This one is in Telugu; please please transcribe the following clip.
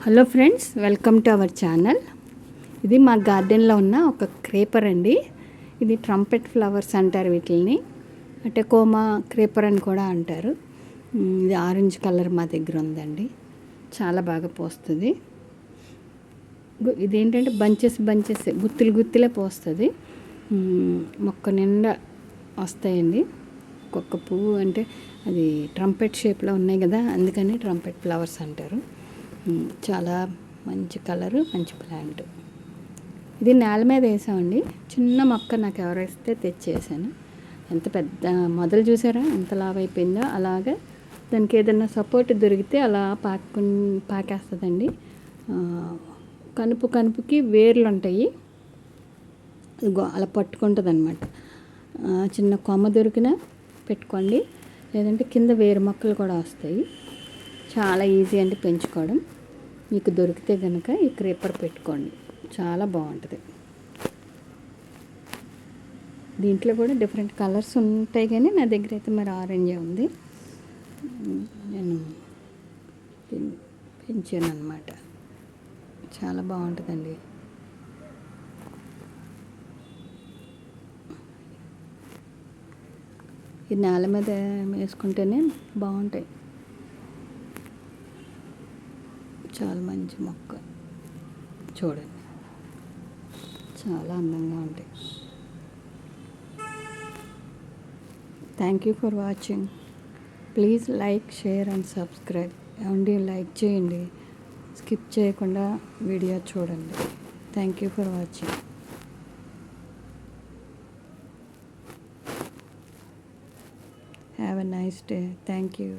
Hello friends, welcome to our channel. ఇది మా గార్డెన్లో ఉన్న ఒక క్రేపర్ అండి. ఇది ట్రంపెట్ ఫ్లవర్స్ అంటారు వీటిని. అంటే కోమా క్రేపర్ అని కూడా అంటారు. ఇది ఆరెంజ్ కలర్ మా దగ్గర ఉందండి. చాలా బాగా పోస్తుంది. ఇదేంటంటే బంచెస్ గుత్తులే పోస్తుంది. మొక్క నిండా వస్తాయండి. ఒక్కొక్క పువ్వు అంటే అది ట్రంపెట్ షేప్లో ఉన్నాయి కదా, అందుకని ట్రంపెట్ ఫ్లవర్స్ అంటారు. చాలా మంచి కలరు, మంచి ప్లాంట్. ఇది నేల మీద వేసామండి. చిన్న మొక్క నాకు ఎవరైతే తెచ్చేసాను. ఎంత పెద్ద మొదలు చూసారా ఎంత లావు అయిపోయిందో. అలాగే దానికి ఏదైనా సపోర్ట్ దొరికితే అలా పాకేస్తుందండి. కనుపుకి వేర్లు ఉంటాయి, అలా పట్టుకుంటుంది అనమాట. చిన్న కొమ్మ దొరికినా పెట్టుకోండి, లేదంటే కింద వేరు మొక్కలు కూడా వస్తాయి. చాలా ఈజీ అంటే పెంచుకోవడం. మీకు దొరికితే కనుక ఈ క్రేపర్ పెట్టుకోండి, చాలా బాగుంటుంది. దీంట్లో కూడా డిఫరెంట్ కలర్స్ ఉంటాయి, కానీ నా దగ్గర అయితే మరి ఆరెంజే ఉంది. నేను పెంచాను అన్నమాట. చాలా బాగుంటుందండి. ఈ నేల మీద వేసుకుంటేనే బాగుంటాయి. చాలా మంచి మొక్క, చూడండి చాలా అందంగా ఉంటాయి. Thank you for watching. Please like, share and subscribe. ఏమండి, లైక్ చేయండి, స్కిప్ చేయకుండా వీడియో చూడండి. Thank you for watching. Have a nice day. Thank you.